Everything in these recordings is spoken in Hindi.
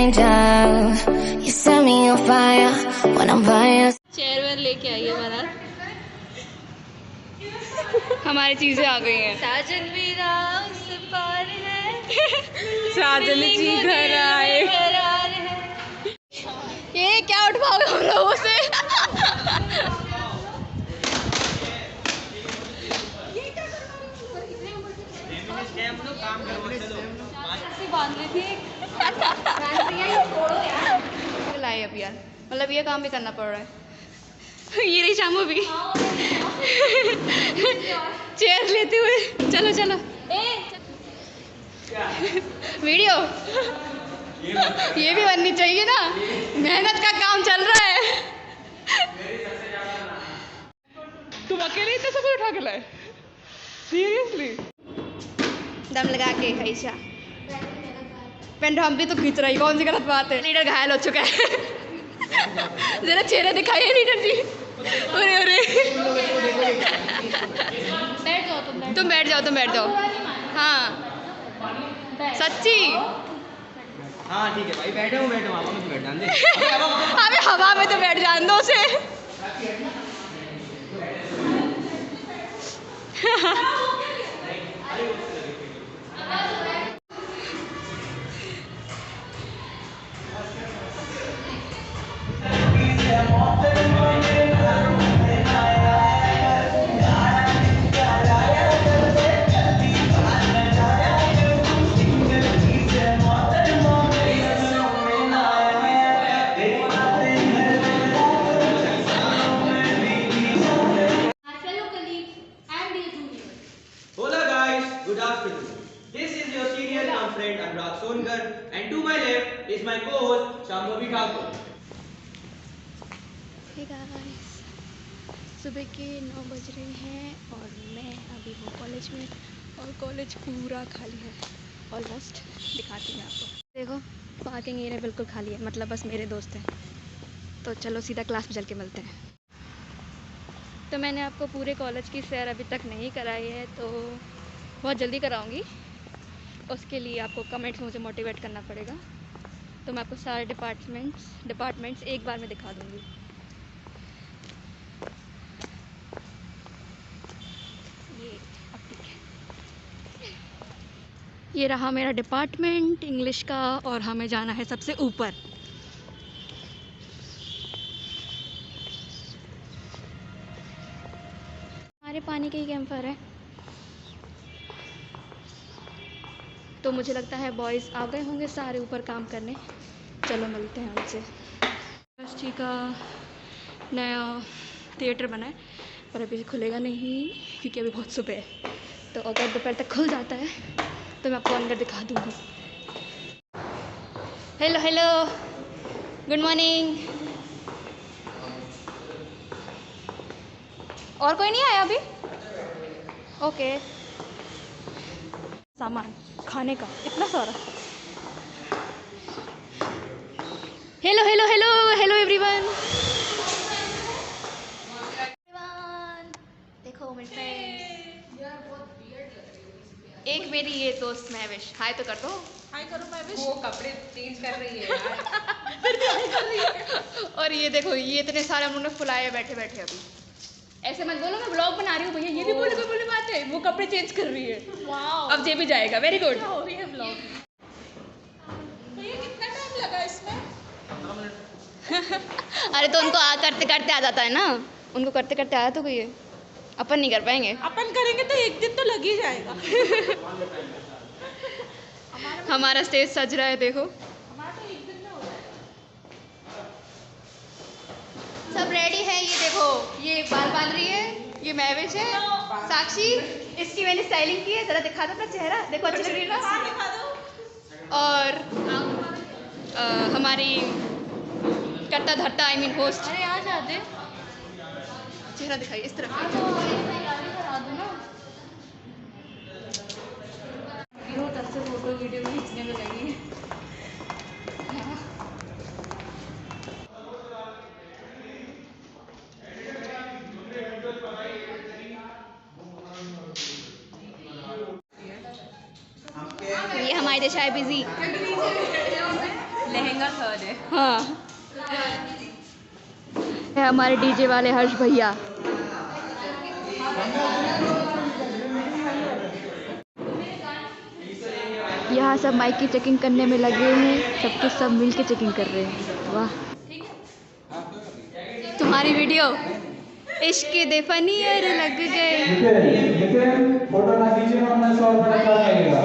angel. You set me on fire when I'm by your chair where लेके आइए बारात। हमारी चीजें आ गई हैं। साजन भी राह से पार है, साजन जी घर आए। ये क्या उठवाओगे हम लोगों से? बांध रही थी लाए अब यार, मतलब ये काम भी करना पड़ रहा है। ये रही शामू भी चेयर लेते हुए। चलो चलो वीडियो ये भी बननी चाहिए ना, मेहनत का काम चल रहा है। तुम अकेले इतने सब उठा के लाए? सीरियसली दम लगा के ऐसा पेंट हम भी तो खींच रही, कौन सी गलत बात है? लीडर घायल हो चुका है। जरा चेहरा दिखाइए लीडर जी। अरे अरे तुम बैठ जाओ, तुम बैठ जाओ। हाँ सच्ची। हाँ ठीक है भाई, बैठो हवा में तो बैठ जान दे। अबे हवा में तो बैठ जान दो उसे। Good afternoon. This is your senior cum friend Anurag Sonkar, and to my left is my co-host Shambhavi Thakur. Hey guys, सुबह के 9 बज रहे हैं और मैं अभी हूँ कॉलेज में, और कॉलेज पूरा खाली है ऑलमोस्ट। दिखाती हूँ आपको, देखो पार्किंग एरिया बिल्कुल खाली है, मतलब बस मेरे दोस्त हैं। तो चलो सीधा क्लास में चल के मिलते हैं। तो मैंने आपको पूरे कॉलेज की सैर अभी तक नहीं कराई है, तो बहुत जल्दी कराऊंगी। उसके लिए आपको कमेंट्स में मुझे मोटिवेट करना पड़ेगा। तो मैं आपको सारे डिपार्टमेंट्स एक बार में दिखा दूंगी। ये अब ठीक है, ये रहा मेरा डिपार्टमेंट इंग्लिश का, और हमें जाना है सबसे ऊपर। हमारे पानी के ही कैंपर है, तो मुझे लगता है बॉयज़ आ गए होंगे सारे ऊपर काम करने। चलो मिलते हैं उनसे। यूनिवर्सिटी का नया थिएटर बना है, पर अभी खुलेगा नहीं क्योंकि अभी बहुत सुबह है। तो अगर दोपहर तक खुल जाता है तो मैं आपको अंदर दिखा दूँगी। Hello hello, good morning. और कोई नहीं आया अभी? ओके। सामान खाने का इतना सारा। Hello hello hello hello everyone. देखो मेरे फ्रेंड्स, एक मेरी ये दोस्त महविश, हाय तो कर दो। हाय करो महविश। वो कपड़े चेंज कर रही है यार। और ये देखो, ये इतने सारे हम लोगों ने फुलाए बैठे बैठे। अभी ऐसे मत बोलो, मैं ब्लॉग बना रही हूँ भैया। ये भी बोले, कोई बोले बात है, वो कपड़े चेंज कर रही है। वाओ, अब ये भी जाएगा। Very good. हो रही है ब्लॉग। तो ये कितना टाइम लगा इसमें? 15 मिनट। अरे तो उनको करते करते आ जाता है ना, उनको करते करते आया तो कोई है, अपन नहीं कर पाएंगे। अपन करेंगे तो एक दिन तो लग ही जाएगा। हमारा स्टेज सज रहा है, देखो सब रेडी है। ये देखो, ये बाल बांध रही है, ये महविश है, साक्षी, इसकी मैंने स्टाइलिंग की है। जरा दिखा दो अपना चेहरा, देखो अच्छी लग रही है ना। और हमारी करता धरता होस्ट। अरे आ जाते, चेहरा दिखाइए इस तरफ। फोटो वीडियो खींचने में लगी। ये हमारी दिशा है बिजी। लहंगा थर्ड है। हाँ, है हमारे डीजे वाले हर्ष भैया। यहाँ सब माइक की चेकिंग करने में लगे हैं, सबके सब मिल के चेकिंग कर रहे हैं। वाह, तुम्हारी वीडियो इश्क दे फनियर लग गए। फोटो ना खींचे वरना 100 रुपये का लगेगा।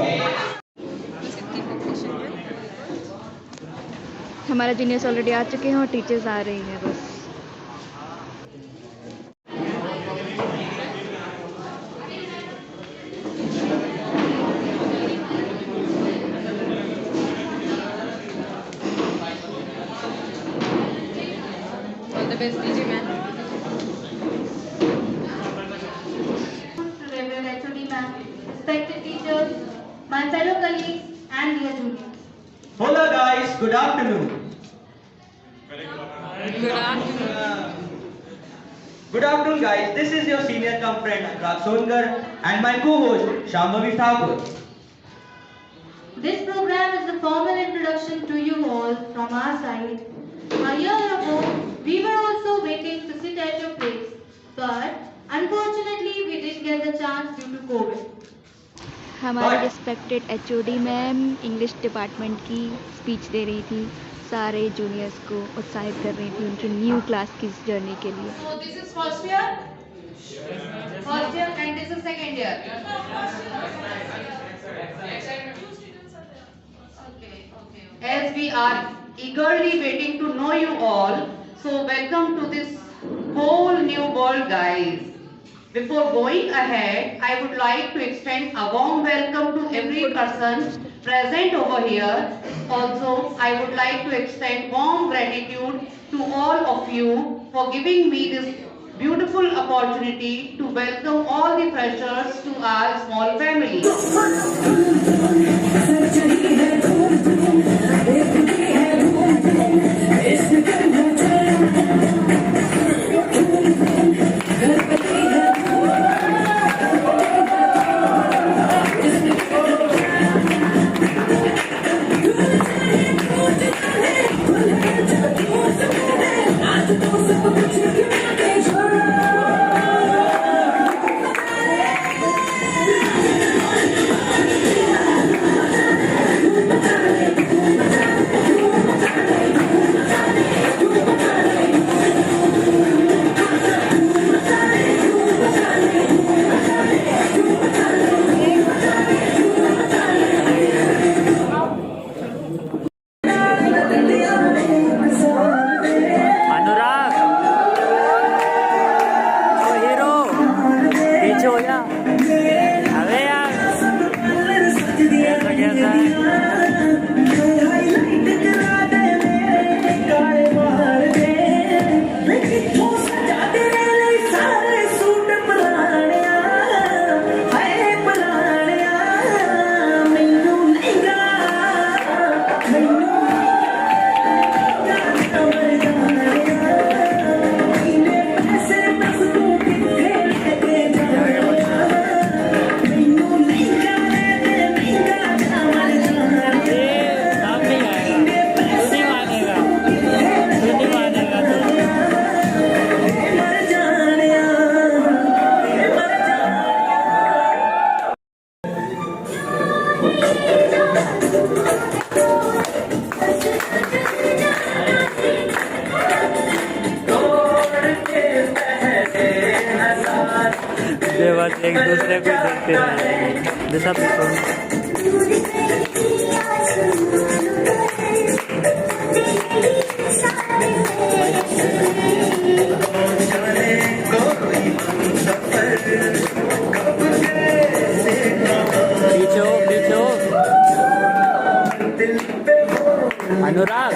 हमारे जूनियर्स ऑलरेडी आ चुके हैं और टीचर्स आ रही हैं बस। All the best, DJ man. Reverend HOD ma'am, respected teachers, my fellow colleagues and dear juniors. Hola guys, good afternoon. Good afternoon guys, this is your senior cum friend Anurag Songar and my co-host Shambhavi Thakur. This program is a formal introduction to you all from our side. A year ago, we were also waiting to sit at your place, but unfortunately we didn't get the chance due to COVID. हमारे respected HOD ma'am English department की स्पीच दे रही थी, सारे जूनियर्स को उत्साहित कर रही थी उनकी न्यू क्लास की जर्नी के लिए। So this is first year? First year and this is second year. As we are eagerly waiting to know you all, so welcome to this whole new world, guys. Before going ahead, I would like to extend a warm welcome to every person present over here. Also, I would like to extend warm gratitude to all of you for giving me this beautiful opportunity to welcome all the freshers to our small family. Anurag ओ हीरो पीछे हो जा। अबे यार कैसा बस एक दूसरे को देखते रहेंगे। सब पीछे पीछे अनुराग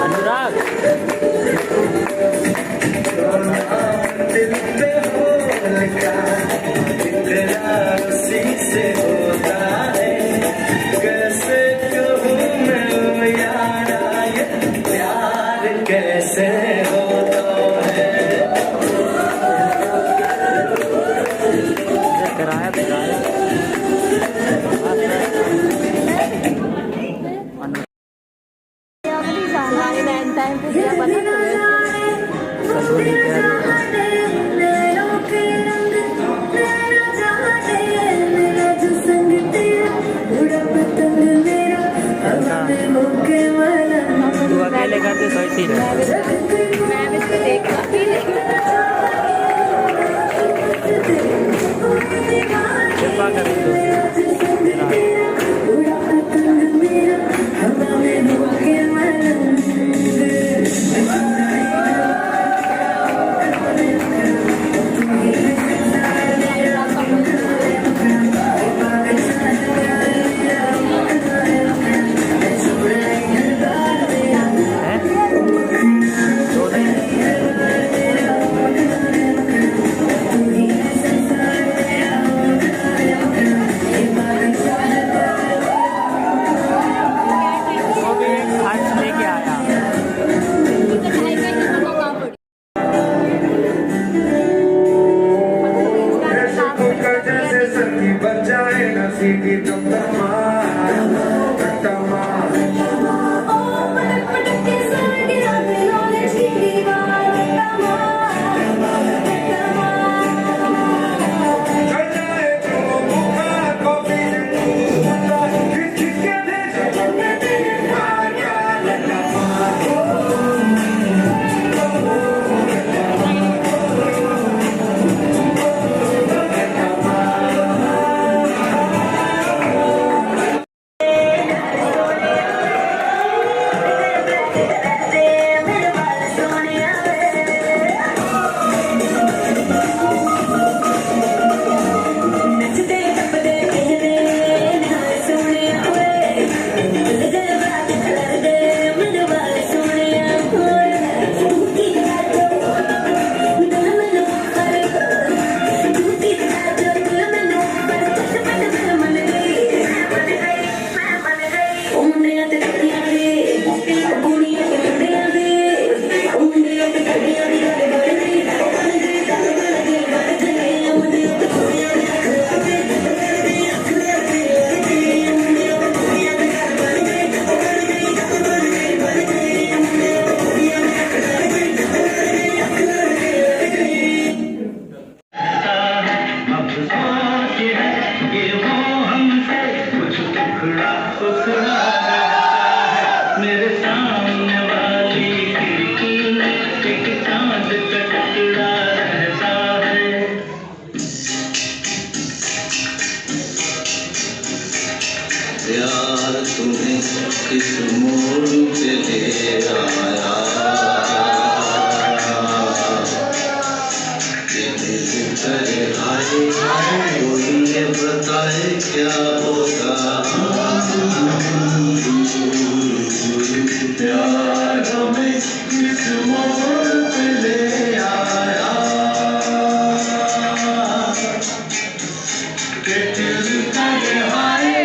अनुराग कैसे होता है कराया कराया प्यार तुम्हें किस मोड़ पे ले आया, ये दिल करे आए कोई ये बताए क्या होगा। प्यार हमें किस मोड़ पे ले आया, के दिल करे आए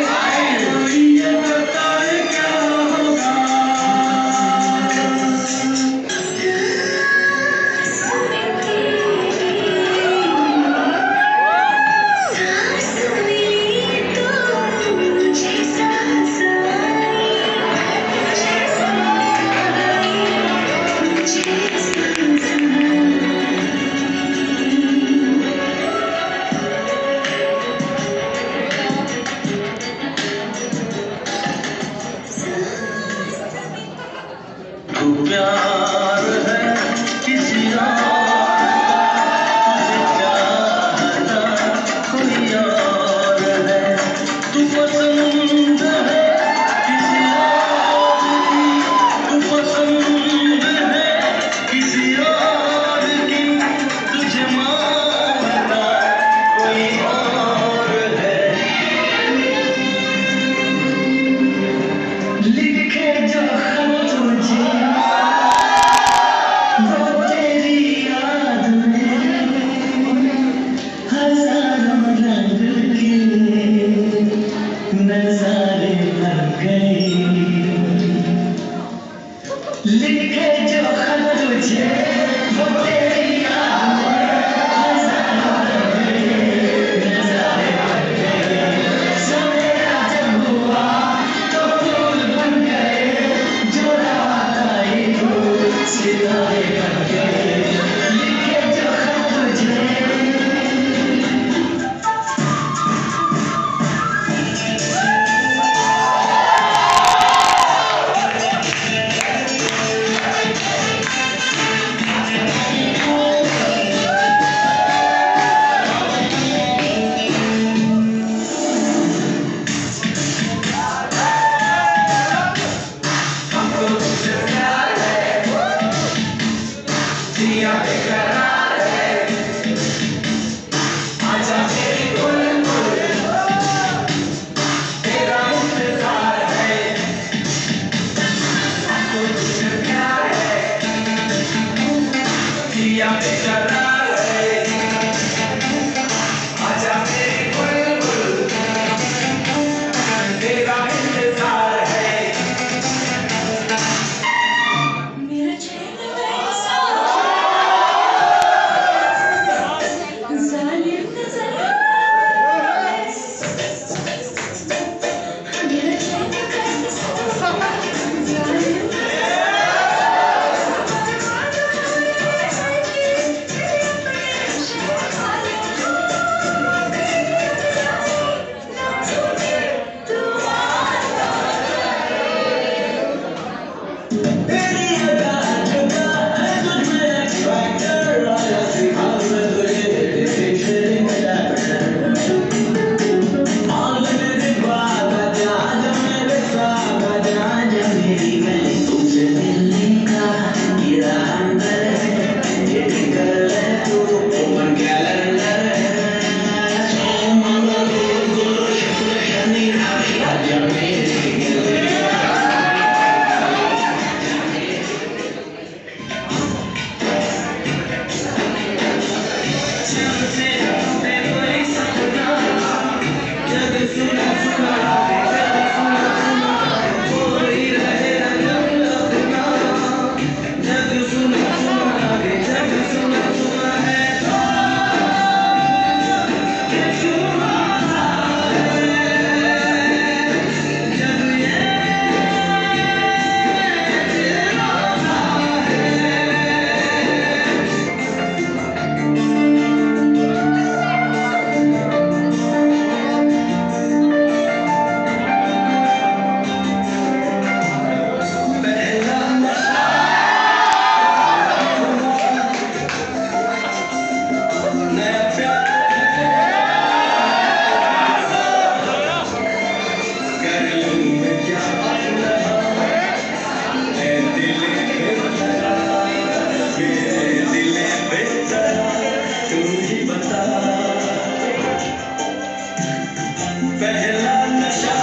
पहला नशा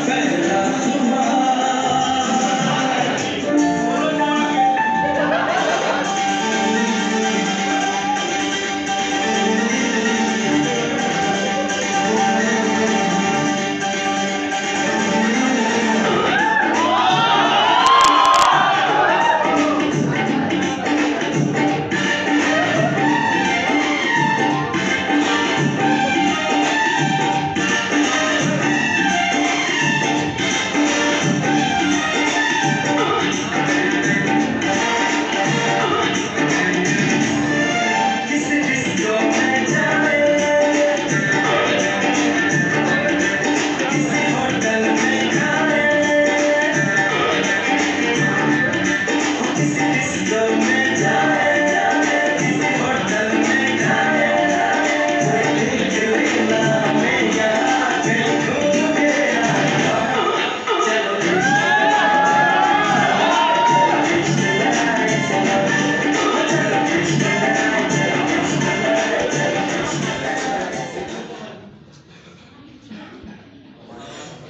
पहला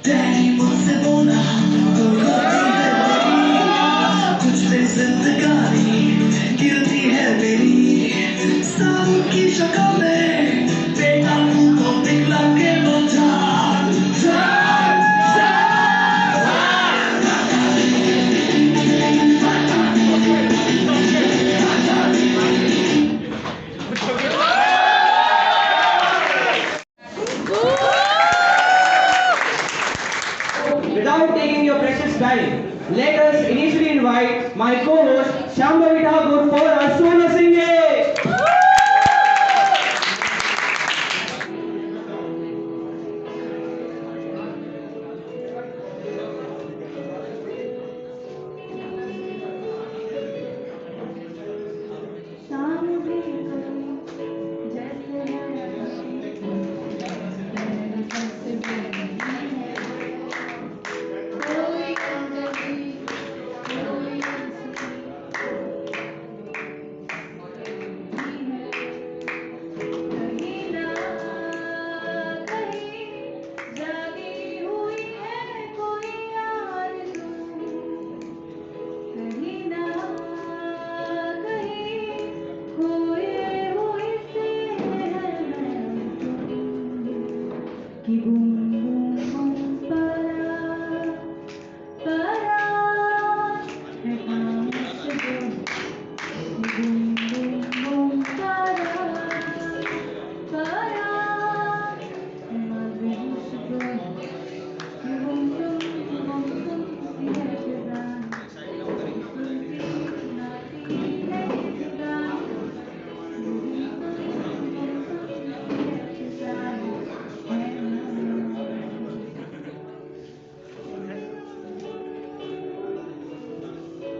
डैडी मुझसे बोला तो रोती है मेरी कुछ से जिंदगानी गिरती है मेरी सबकी शक्ल में बेटा को दिखला के बोझा Without taking your precious time, let us initially invite my co-host Shambhavi Thakur for a solo singing.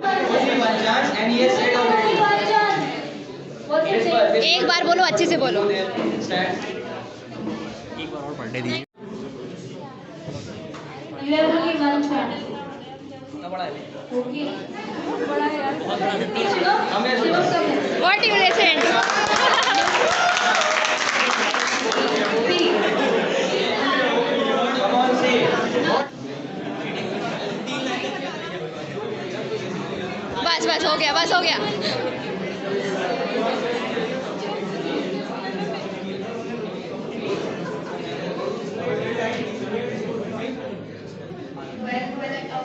And he has said already. एक बार बोलो, अच्छे से बोलो. एक बार और पढ़ने दीजिए. What you listen? Come on, say. बस हो गया, बस हो गया.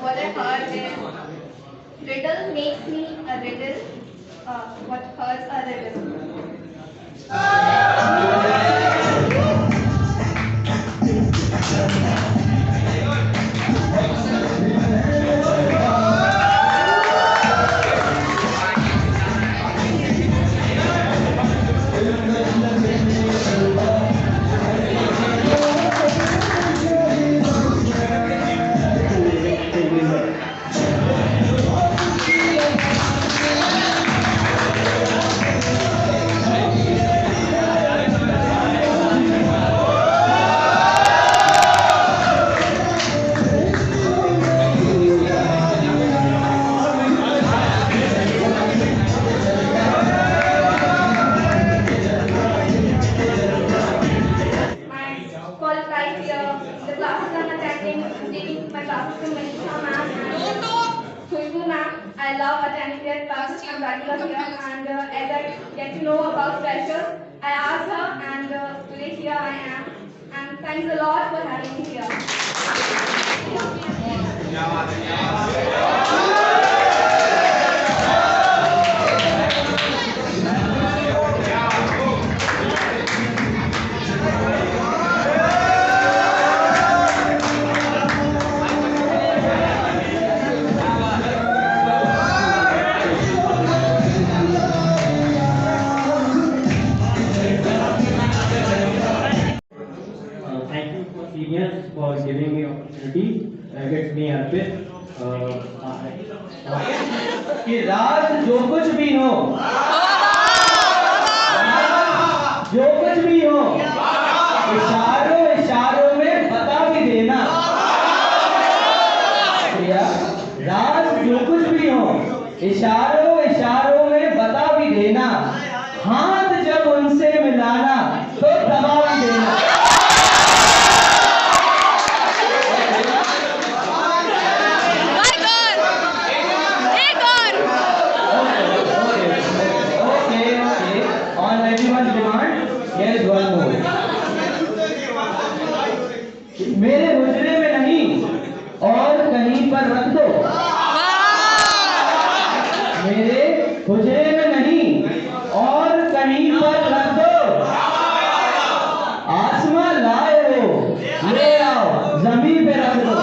What I heard is riddle makes me a riddle. What hurts a riddle. like the classes I'm attending. I'm taking my classes from Manisha ma'am and Khushbu ma'am. I love attending their classes. I'm regular here, and as I get to know about freshers, I asked her, and today here I am. And thanks a lot for having me here. Thank you for seniors for giving me opportunity. It's me Arpit. कि राज जो कुछ भी हो, जो कुछ भी हो, इशारों इशारों में बता भी देना। राज जो कुछ भी हो, इशारों इशारों में बता भी देना। हाथ जब उनसे मिलाना तो दबा भी देना। On everyone's demand, here is one more. मेरे हुजरे में नहीं और कहीं पर रख दो। मेरे हुजरे में नहीं और कहीं पर रख दो। आसमां लाए हो, ले आओ, जमीन पे रख दो।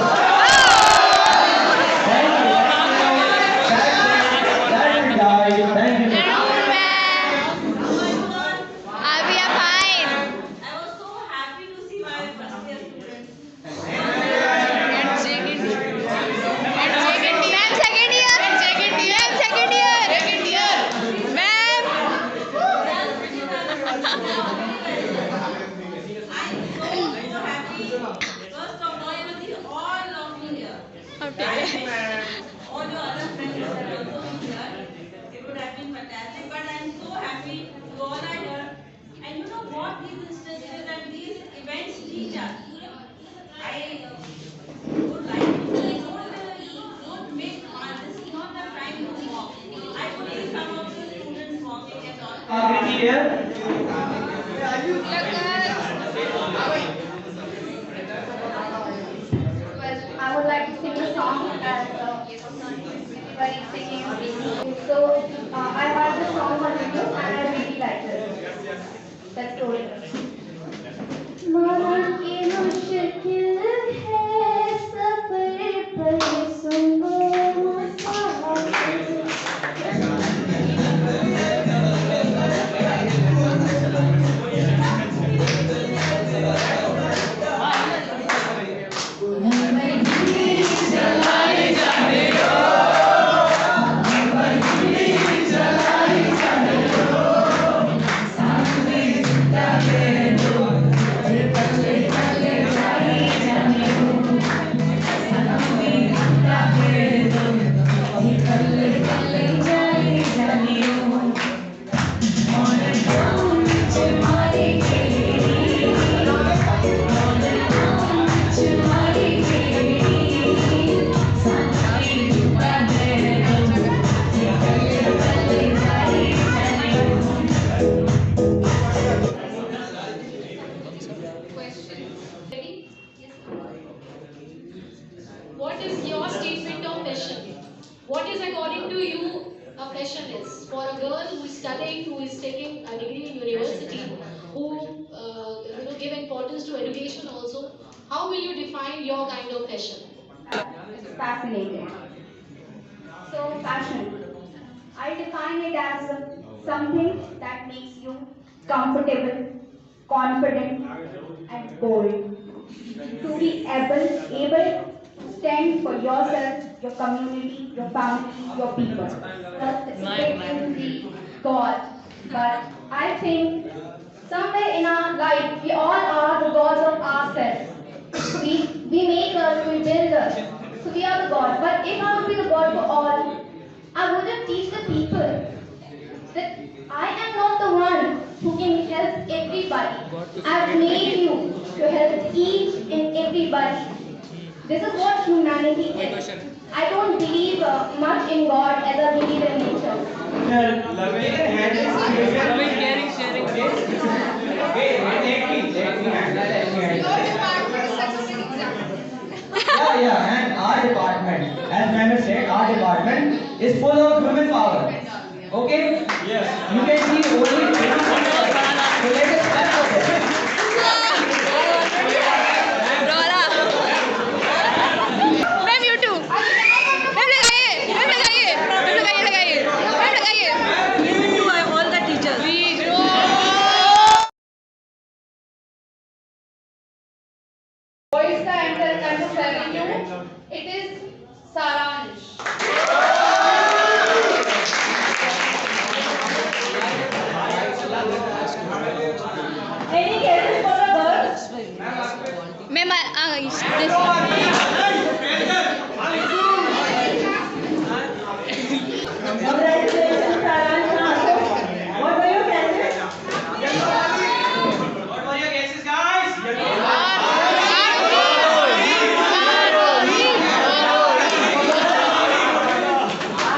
All your other friends that are also here, it would have been fantastic. But I'm so happy you all are here. And you know what these instances and these events teach us? I would like to say, don't make fun. This is not the time to mock. I could see some of the students mocking and all. I would like to sing a song as everybody is singing. So I heard the song on video and I really liked it. Let's go with it. मौला की मुश्किल है सफर पर सुनो What is your statement of passion? What is according to you a passion is? For a girl who is studying, who is taking a degree in university, who give importance to education also, how will you define your kind of passion? It's fascinating. So passion, I define it as something that makes you comfortable, confident and bold. To be able to stand for yourself, your community, your family, your people. Participate in the God. But I think somewhere in our life, we all are the gods of ourselves. We make us, we build us. So we are the God. But if I would be the God for all, I wouldn't teach the people that I am not the one who can help everybody. I've made you to help each everybody. This is what humanity is. I don't believe much in God as I believe in nature. Loving and handling situation. Loving, caring, sharing. Wait, let me handle. Your department is such a big example. Yeah, and our department, as Mehmet said, our department is full of human power. Okay? Yes. You can see only human power. So let us clap for them. Ma'am YouTube ma'am लगाइए All the teachers. Voice का I'm just telling you, it is Saransh. Any guesses for the girls? Ma'am आ गई Congratulations, Saransh. What were your guesses? What were your guesses, guys?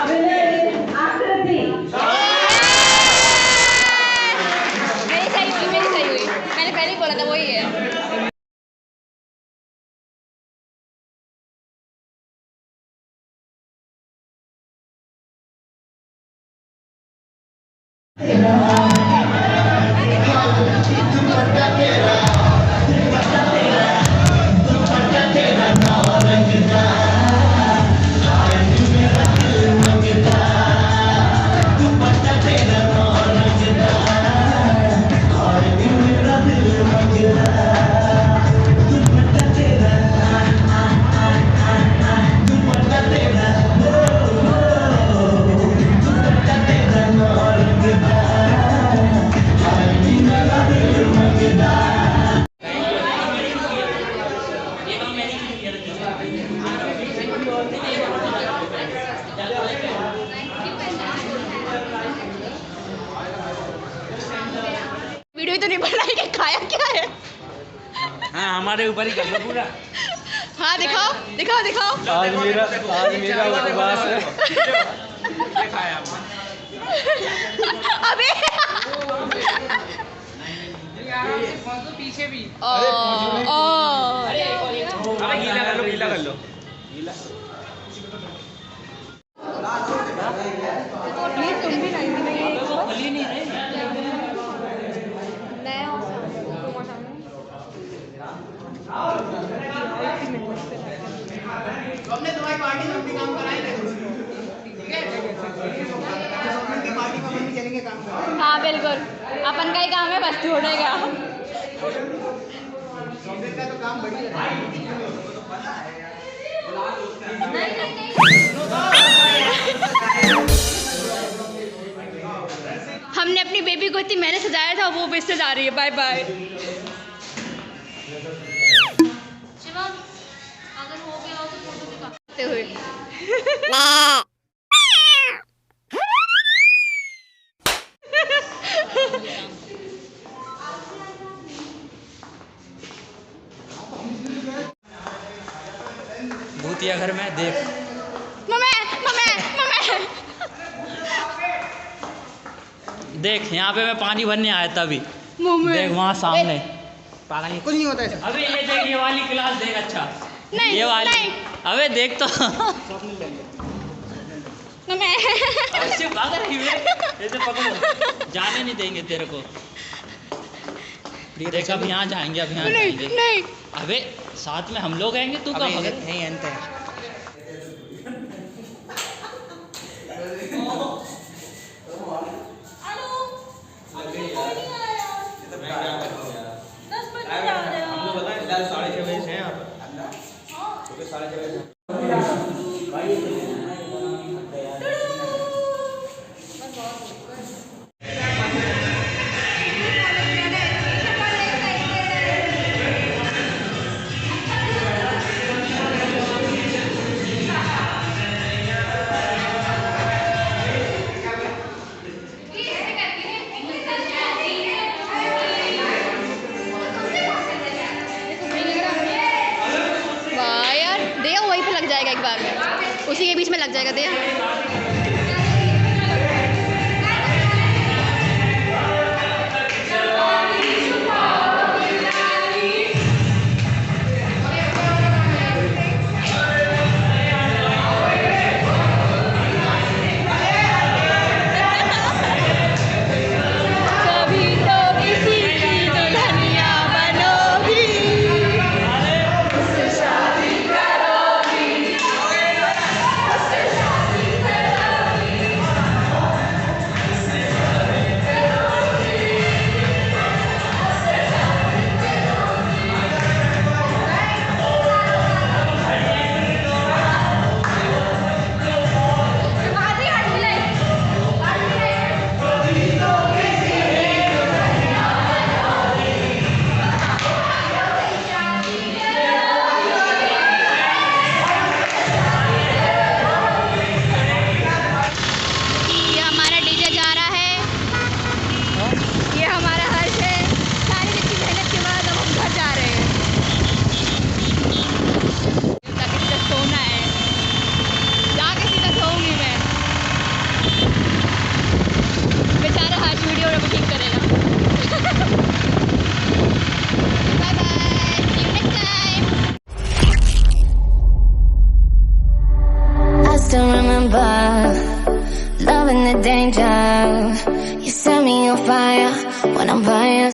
Winner is Akriti. मेरी सही हुई मैंने पहले ही बोला था वही है वीडियो तो नहीं बनाई कि खाया क्या है हाँ हमारे ऊपर ही कर लो पूरा। हाँ दिखाओ आज मेरा उपवास है। अबे पीछे भी। गीला कर लो। हमने तुम्हारी पार्टी में भी काम कराए थे चलेंगे काम कराए हाँ बिल्कुल अपन का ही काम है बस छोड़ेगा का तो काम बढ़िया हमने अपनी बेबी को इतनी मेहनत सजाया था वो बेच से जा रही है बाय बाय शिवम अगर हो गया हो तो फोटो दिखाते हुए भूतिया घर में देख देख यहाँ पे मैं पानी भरने आया था अभी देख वहाँ सामने पागल कुछ नहीं होता है अबे ये देख ये वाली क्लास देख अच्छा नहीं ये वाली नहीं अबे देख तो ऐसे भाग रही है ऐसे पकड़ो जाने नहीं देंगे तेरे को देख अब यहाँ जाएंगे अब यहाँ जाएंगे नहीं अबे साथ में हम लोग आएंगे तू कब नहीं अंत है उसी के बीच में लग जाएगा दे। Still remember loving the danger. You set me on fire when I'm by your